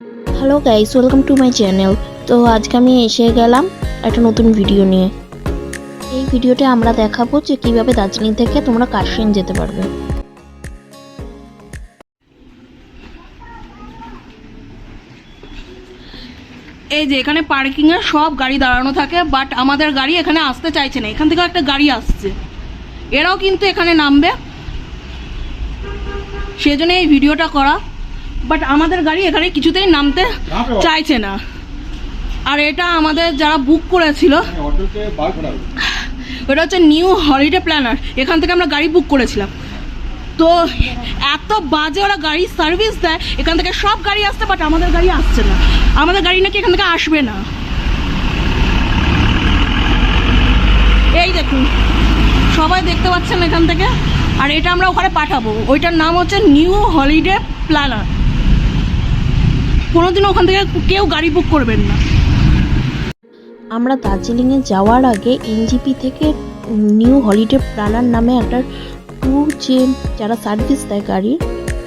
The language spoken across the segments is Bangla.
Hello guys, welcome to my channel. তো আজকে আমি এসে গেলাম একটা নতুন ভিডিও নিয়ে। এই ভিডিওতে আমরা দেখাবো যে কিভাবে দার্জিলিং থেকে তোমরা কার্শিয়াং যেতে পারবে। এই যে এখানে পার্কিং এ সব গাড়ি দাঁড়ানো থাকে, বাট আমাদের গাড়ি এখানে আসতে চাইছে না। এখান থেকে একটা গাড়ি আসছে, এরাও কিন্তু এখানে নামবে, সেজন্য এই ভিডিওটা করা। বাট আমাদের গাড়ি এখানে কিছুতেই নামতে চাইছে না। আর এটা আমাদের যারা বুক করেছিল, ওটা হচ্ছে নিউ হলিডে প্ল্যানার, এখান থেকে আমরা গাড়ি বুক করেছিলাম। তো এত বাজে ওরা গাড়ি সার্ভিস দেয়, এখান থেকে সব গাড়ি আসছে, বাট আমাদের গাড়ি আসছে না। আমাদের গাড়ি নাকি এখান থেকে আসবে না। এই দেখুন, সবাই দেখতে পাচ্ছেন এখান থেকে। আর এটা আমরা ওখানে পাঠাবো, ওইটার নাম হচ্ছে নিউ হলিডে প্ল্যানার। কোনোদিনও ওখান থেকে কেউ গাড়ি বুক করবেন না। আমরা দার্জিলিংয়ে যাওয়ার আগে এনজিপি থেকে নিউ হলিডে প্ল্যানার নামে একটা ট্যুর, যে যারা সার্ভিস দেয় গাড়ির,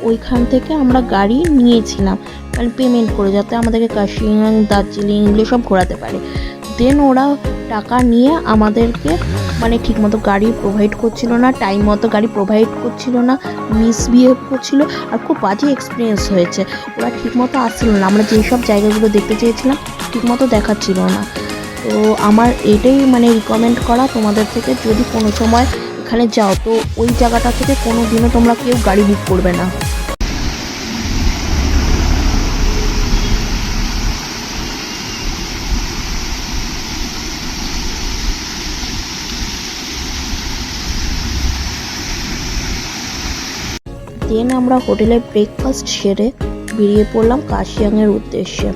ওইখান থেকে আমরা গাড়ি নিয়েছিলাম, মানে পেমেন্ট করে, যাতে আমাদেরকে কার্শিয়াং, দার্জিলিং এগুলো সব ঘোরাতে পারে। দেন ওরা টাকা নিয়ে আমাদেরকে মানে ঠিকমতো গাড়ি প্রোভাইড করছিল না, টাইম মতো গাড়ি প্রোভাইড করছিল না, মিসবিহেভ করছিল, আর খুব বাজে এক্সপিরিয়েন্স হয়েছে। ওরা ঠিকমতো আসছিল না, আমরা যেসব জায়গাগুলো দেখতে চেয়েছিলাম ঠিকমতো দেখাচ্ছিল না। তো আমার এটাই মানে রিকমেন্ড করা তোমাদের থেকে, যদি কোনো সময় এখানে যাও তো ওই জায়গাটা থেকে কোনো দিনও তোমরা কেউ গাড়ি বুক করবে না। দেন আমরা হোটেলে ব্রেকফাস্ট সেরে বেরিয়ে পড়লাম কার্শিয়াংয়ের উদ্দেশ্যে।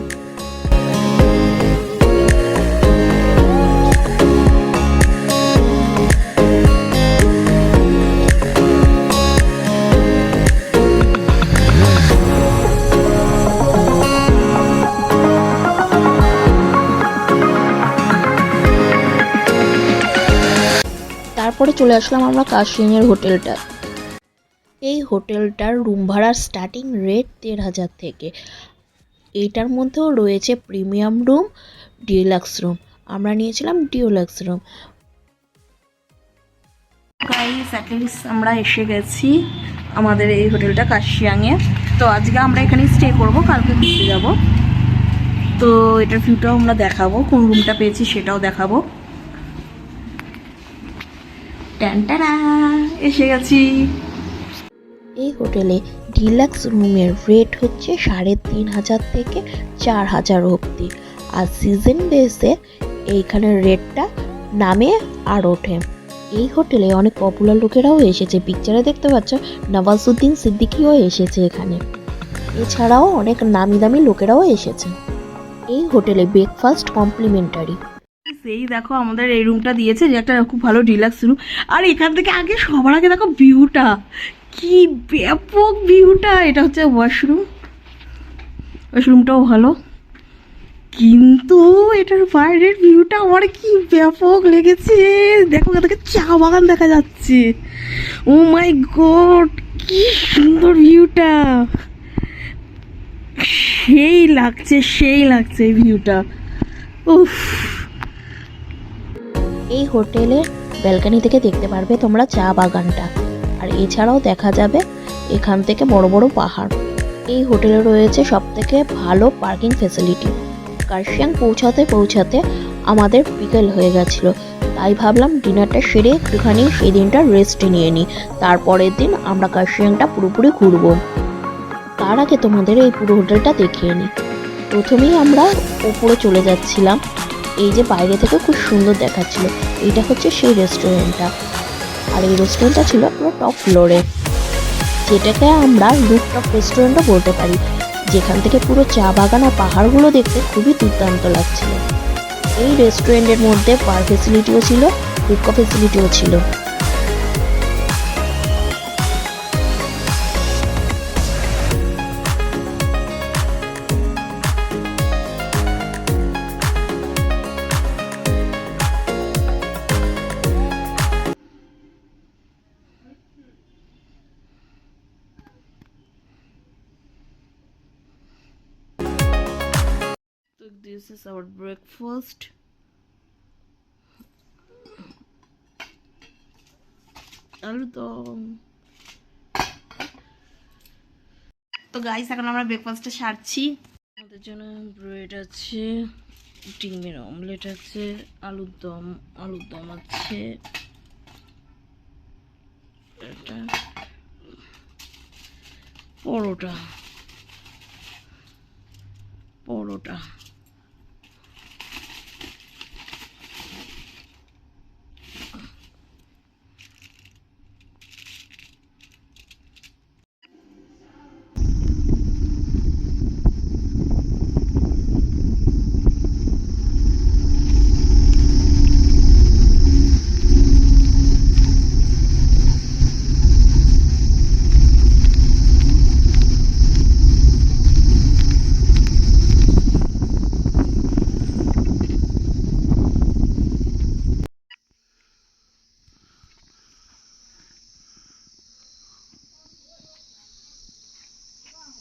তারপরে চলে আসলাম আমরা কার্শিয়াংয়ের হোটেলটা। এই হোটেলটার রুম ভাড়ার স্টার্টিং রেট ১,৫০০ থেকে। এইটার মধ্যেও রয়েছে প্রিমিয়াম রুম, ডিলাক্স রুম। আমরা নিয়েছিলাম ডিলাক্স রুম। গাইস, অ্যাটলিস্ট আমরা এসে গেছি আমাদের এই হোটেলটা কার্শিয়াংয়ে। তো আজকে আমরা এখানেই স্টে করব, কালকে ঘুরতে যাব। তো এটার ভিউটাও আমরা দেখাবো, কোন রুমটা পেয়েছি সেটাও দেখাবো। টানটানা, এসে গেছি। এই হোটেলে ডিলাক্স রুমের রেট হচ্ছে ৩,৫০০ থেকে ৪,০০০ অবধি। আর সিজন বেসে এইখানের রেটটা নামে আর ওঠে। এই হোটেলে অনেক পপুলার লোকেরাও এসেছে, পিকচারে দেখতে পাচ্ছ নওয়াজুদ্দিন সিদ্দিকীও এসেছে এখানে। এছাড়াও অনেক নামি দামি লোকেরাও এসেছে। এই হোটেলে ব্রেকফাস্ট কমপ্লিমেন্টারি। সেই দেখো, আমাদের এই রুমটা দিয়েছে, যে একটা খুব ভালো ডিলাক্স রুম। আর এখান থেকে আগে সবার আগে দেখো ভিউটা, কি ব্যাপক ভিউটা। এটা হচ্ছে ওয়াশরুম, ওয়াশরুমটাও ভালো, কিন্তু এটার বাইরের ভিউটা আমার কি ব্যাপক লেগেছে। দেখো, এখান থেকে চা বাগান দেখা যাচ্ছে। ও মাই গড, কি সুন্দর ভিউটা, সেই লাগছে, সেই লাগছে এই ভিউটা। উফ। এই হোটেলের ব্যালকনি থেকে দেখতে পারবে তোমরা চা বাগানটা, আর এছাড়াও দেখা যাবে এখান থেকে বড় বড় পাহাড়। এই হোটেলে রয়েছে সবথেকে ভালো পার্কিং ফ্যাসিলিটি। কার্শিয়াং পৌঁছাতে পৌঁছাতে আমাদের বিকেল হয়ে গেছিলো, তাই ভাবলাম ডিনারটা সেরে একটুখানি সেই দিনটা রেস্ট নিয়ে নিই, তারপরের দিন আমরা কার্শিয়াংটা পুরোপুরি ঘুরবো। তার আগে তোমাদের এই পুরো হোটেলটা দেখিয়ে নিই। প্রথমেই আমরা ওপরে চলে যাচ্ছিলাম, এই যে বাইরে থেকে খুব সুন্দর দেখাচ্ছিল, এইটা হচ্ছে সেই রেস্টুরেন্টটা। আর এই রেস্টুরেন্টটা ছিল পুরো টপ ফ্লোরে, যেটাকে আমরা রুফটপ রেস্টুরেন্টও বলতে পারি, যেখান থেকে পুরো চা বাগান আর পাহাড়গুলো দেখতে খুবই দুর্দান্ত লাগছিল। এই রেস্টুরেন্টের মধ্যে বার ফেসিলিটিও ছিল, হুকা ফেসিলিটিও ছিল। So this is our breakfast. আলু দম। তো গাইস এখন আমরা ব্রেকফাস্টটা সারছি। আমাদের জন্য ব্রেড আছে, ডিমের অমলেট আছে, আলুর দম আছে, এটা পরোটা।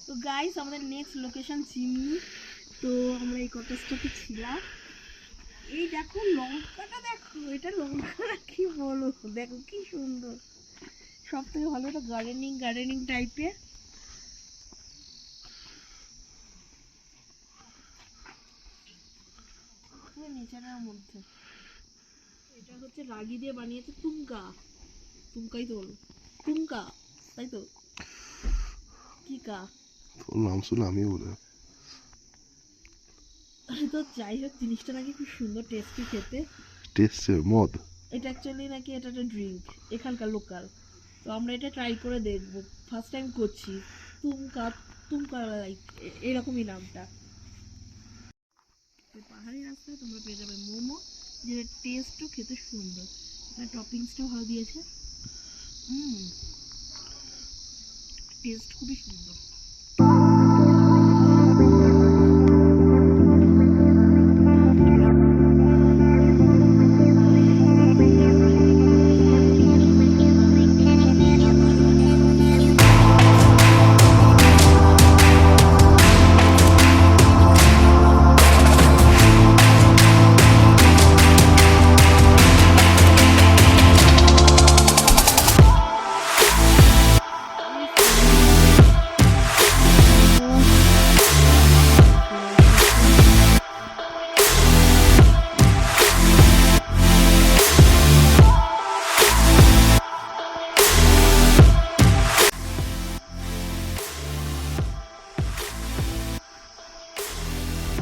তো গাইস আমাদের নেক্সট লোকেশন চিমনি। তো আমরা এই কটেজটাতে ছিলাম। এই দেখো লঙ্কাটা, দেখো এটা লঙ্কাটা কি বলো, দেখো কি সুন্দর। সব থেকে ভালো এটা গার্ডেনিং টাইপের। পুরো নেচারের মধ্যে। এটা হচ্ছে রাগি দিয়ে বানিয়েছে তুমকাই তো বলো, তুমকা, তাই তো? কি কা তোর নাম শুনে আমি বলে। তো যাই হোক, জিনিসটা নাকি খুব সুন্দর, টেস্টি খেতে। টেস্টে মদ। এটা অ্যাকচুয়ালি নাকি এটা একটা ড্রিঙ্ক, এখানকার লোকাল। তো আমরা এটা ট্রাই করে দেখবো, ফার্স্ট টাইম করছি। তুমকা লাইক এরকমই নামটা। পাহাড়ি রাস্তায় তোমরা পেয়ে যাবে মোমো, যেটা টেস্টও খেতে সুন্দর। এখানে টপিংসটাও ভালো দিয়েছে। টেস্ট খুবই সুন্দর।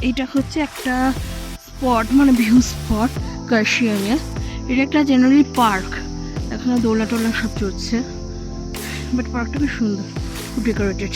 এটা হচ্ছে একটা স্পট, মানে ভিউ স্পট কার্শিয়াংয়ে। এটা একটা জেনারেলি পার্ক, এখানে দোলা টোলা সব চলছে, বাট পার্কটা খুব সুন্দর, খুব ডেকোরেটেড।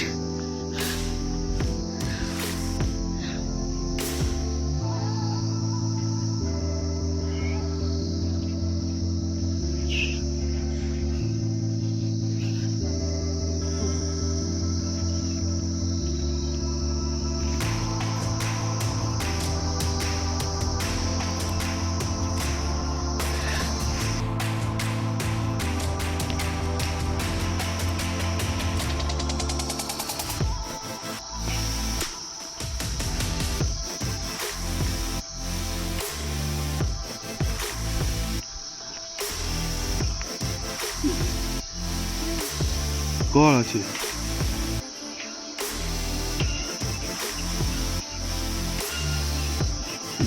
কর আছে।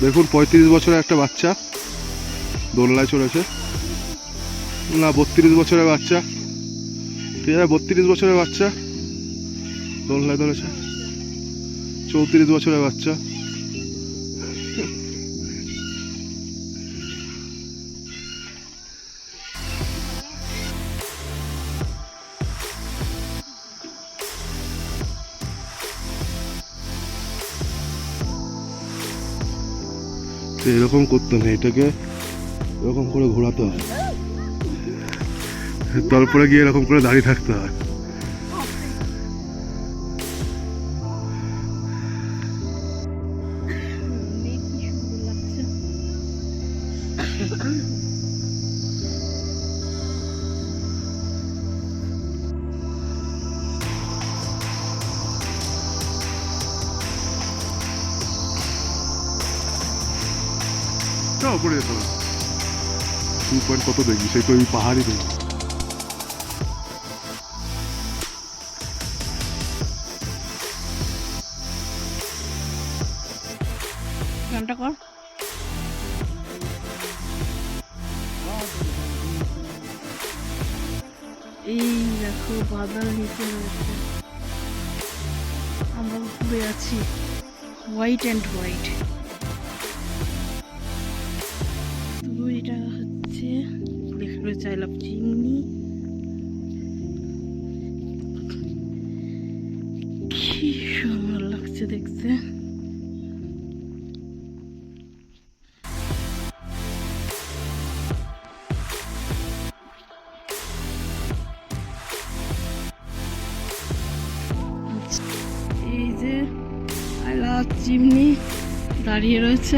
দেখুন 35 বছরের একটা বাচ্চা দোলনায় চড়েছে। না, 32 বছরের বাচ্চা, ঠিক আছে, 32 বছরের বাচ্চা দোলনায় ধরেছে। 34 বছরের বাচ্চা। এরকম করতে নেই, এটাকে এরকম করে ঘোরাতে হয়, তারপরে গিয়ে এরকম করে দাঁড়িয়ে থাকতে হয়। না ওপরে যেতে হবে। 2 পয়েন্ট কত দেখবি, সেই তো ওই পাহাড়ই দেখবি। গানটা কর। এই দেখো বাদল নিচে রয়েছে, আমরা উপরে আছি, হোয়াইট অ্যান্ড হোয়াইট। তো এটা হচ্ছে লেখা রয়েছে আই লাভ চিমনি। কি সুন্দর লাগছে দেখতে। এই যে আই লাভ চিমনি দাঁড়িয়ে রয়েছে।